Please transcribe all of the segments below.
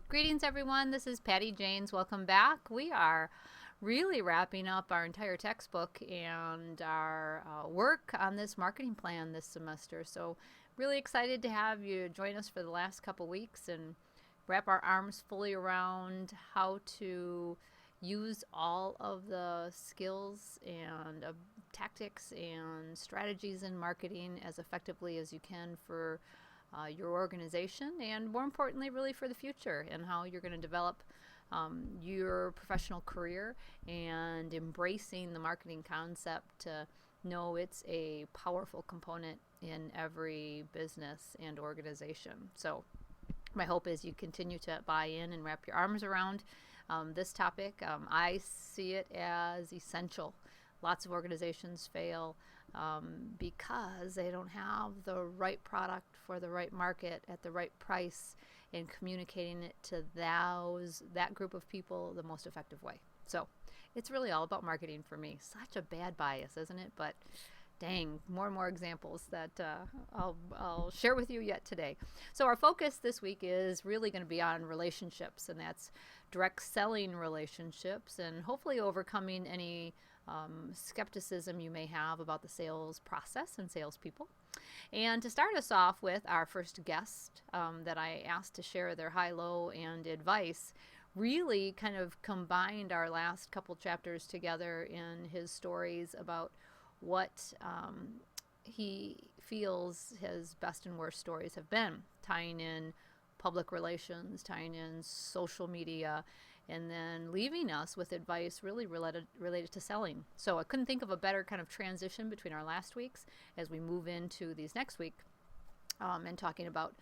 Greetings, everyone. This is Patty Janes. Welcome back. We are really wrapping up our entire textbook and our work on this marketing plan this semester. So, really excited to have you join us for the last couple weeks and wrap our arms fully around how to use all of the skills and tactics and strategies in marketing as effectively as you can for your organization, and more importantly, really for the future and how you're going to develop your professional career and embracing the marketing concept to know it's a powerful component in every business and organization. So my hope is you continue to buy in and wrap your arms around this topic. I see it as essential. Lots of organizations fail because they don't have the right product for the right market at the right price and communicating it to that group of people the most effective way. So it's really all about marketing for me. Such a bad bias, isn't it? But dang, more and more examples that I'll share with you yet today. So our focus this week is really going to be on relationships, and that's direct selling relationships and hopefully overcoming any skepticism you may have about the sales process and salespeople. And to start us off with, our first guest that I asked to share their high-low and advice really kind of combined our last couple chapters together in his stories about what he feels his best and worst stories have been, tying in public relations, tying in social media, and then leaving us with advice really related to selling. So I couldn't think of a better kind of transition between our last weeks as we move into these next week and talking about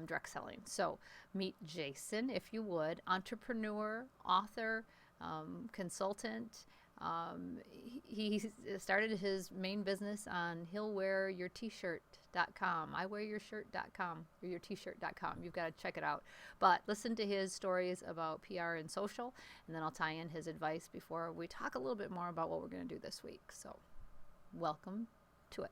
direct selling. So meet Jason, if you would, entrepreneur, author, consultant. He started his main business on he'llwearyourtshirt.com, iwearyourshirt.com, or yourt-shirt.com. You've got to check it out. But listen to his stories about PR and social, and then I'll tie in his advice before we talk a little bit more about what we're going to do this week. So welcome to it.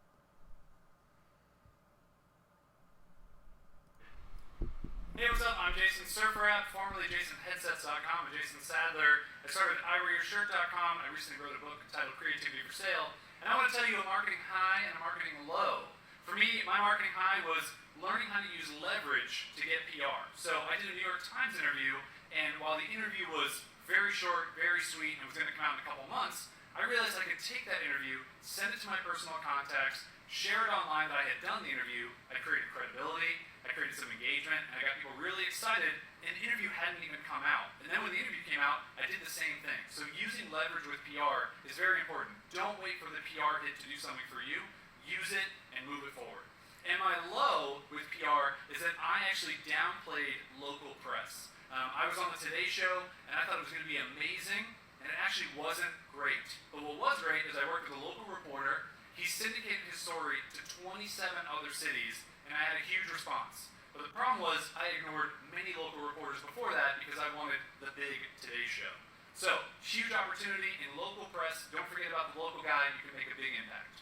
Hey, what's up? I'm Jason Surfrat, formerly JasonHeadsets.com, and Jason Sadler. I started iwearyourshirt.com. I recently wrote a book entitled Creativity for Sale, and I want to tell you a marketing high and a marketing low. For me, my marketing high was learning how to use leverage to get PR. So I did a New York Times interview, and while the interview was very short, very sweet, and was going to come out in a couple months, I realized I could take that interview, send it to my personal contacts, share it online that I had done the interview. I created credibility, I created some engagement, and I got people really excited, and the interview hadn't even come out. And then when the interview came out, I did the same thing. So using leverage with PR is very important. Don't wait for the PR hit to do something for you. Use it and move it forward. And my low with PR is that I actually downplayed local press. I was on the Today Show, and I thought it was going to be amazing, and it actually wasn't great. But what was great is I worked with a local reporter. He syndicated his story to 27 other cities, and I had a huge response. But the problem was I ignored many local reporters before that because I wanted the big Today Show. So, huge opportunity in local press. Don't forget about the local guy. You can make a big impact.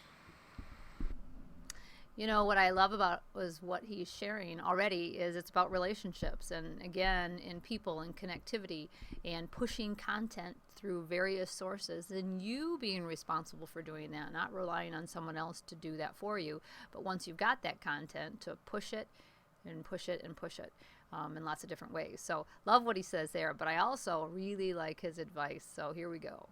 You know, what I love about was what he's sharing already is it's about relationships, and again, in people and connectivity and pushing content through various sources, and you being responsible for doing that, not relying on someone else to do that for you. But once you've got that content, to push it and push it and push it in lots of different ways. So love what he says there, but I also really like his advice. So here we go.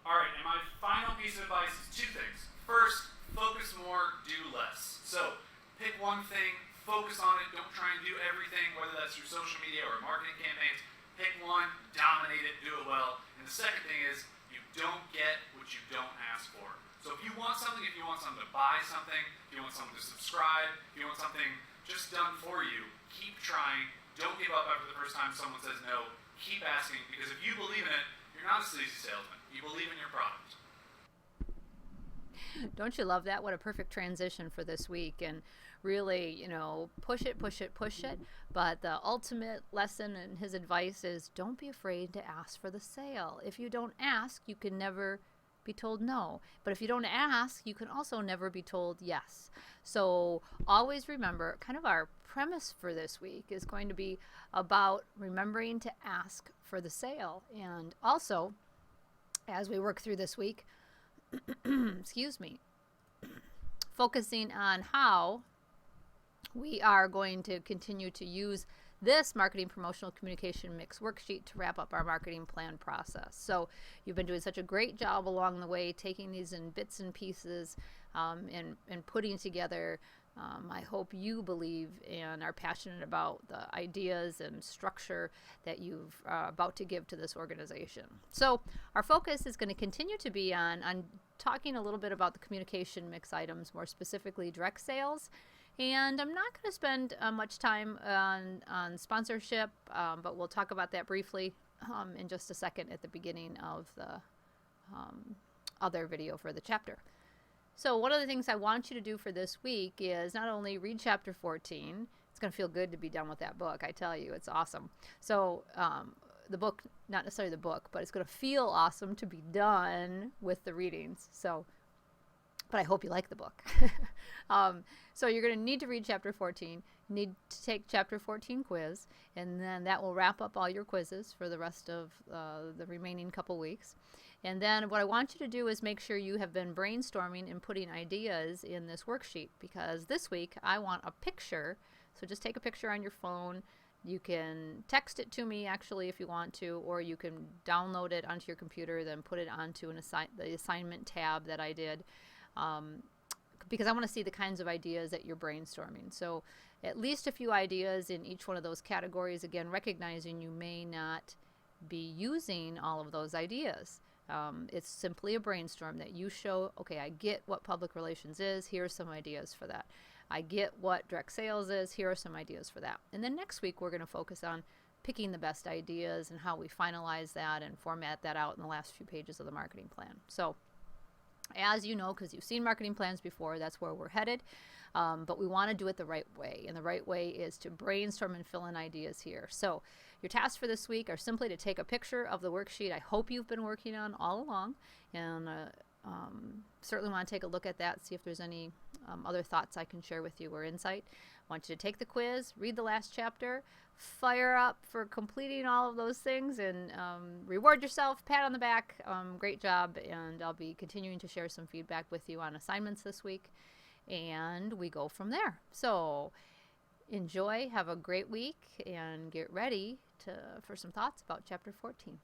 Alright, and my final piece of advice is two things. First, focus more, do less. So, pick one thing, focus on it, don't try and do everything, whether that's through social media or marketing campaigns. Pick one, dominate it, do it well. And the second thing is, you don't get what you don't ask for. So if you want something to buy something, if you want someone to subscribe, if you want something just done for you, keep trying. Don't give up after the first time someone says no. Keep asking, because if you believe in it, you're not a sleazy salesman. You believe in your product. Don't you love that? What a perfect transition for this week. And really, you know, push it, push it, push it. But the ultimate lesson in his advice is don't be afraid to ask for the sale. If you don't ask, you can never be told no. But if you don't ask, you can also never be told yes. So always remember, kind of our premise for this week is going to be about remembering to ask for the sale. And also, as we work through this week, excuse me, focusing on how we are going to continue to use this marketing promotional communication mix worksheet to wrap up our marketing plan process. So you've been doing such a great job along the way, taking these in bits and pieces and putting together. I hope you believe and are passionate about the ideas and structure that you've about to give to this organization. So our focus is going to continue to be on talking a little bit about the communication mix items, more specifically direct sales. And I'm not going to spend much time on sponsorship, but we'll talk about that briefly in just a second at the beginning of the other video for the chapter. So one of the things I want you to do for this week is not only read chapter 14, it's going to feel good to be done with that book, I tell you, it's awesome. So the book, not necessarily the book, but it's going to feel awesome to be done with the readings. So, but I hope you like the book. So you're going to need to read chapter 14, need to take chapter 14 quiz, and then that will wrap up all your quizzes for the rest of the remaining couple weeks. And then what I want you to do is make sure you have been brainstorming and putting ideas in this worksheet, because this week I want a picture. So just take a picture on your phone. You can text it to me actually if you want to, or you can download it onto your computer, then put it onto the assignment tab that I did. Because I want to see the kinds of ideas that you're brainstorming. So at least a few ideas in each one of those categories, again, recognizing you may not be using all of those ideas. It's simply a brainstorm that you show, okay, I get what public relations is, here are some ideas for that. I get what direct sales is, here are some ideas for that. And then next week we're going to focus on picking the best ideas and how we finalize that and format that out in the last few pages of the marketing plan. So as you know, because you've seen marketing plans before, that's where we're headed. But we want to do it the right way. And the right way is to brainstorm and fill in ideas here. So your tasks for this week are simply to take a picture of the worksheet I hope you've been working on all along. And certainly want to take a look at that, see if there's any other thoughts I can share with you or insight. I want you to take the quiz, read the last chapter, fire up for completing all of those things, and reward yourself, pat on the back, great job, and I'll be continuing to share some feedback with you on assignments this week, and we go from there. So enjoy, have a great week, and get ready for some thoughts about chapter 14.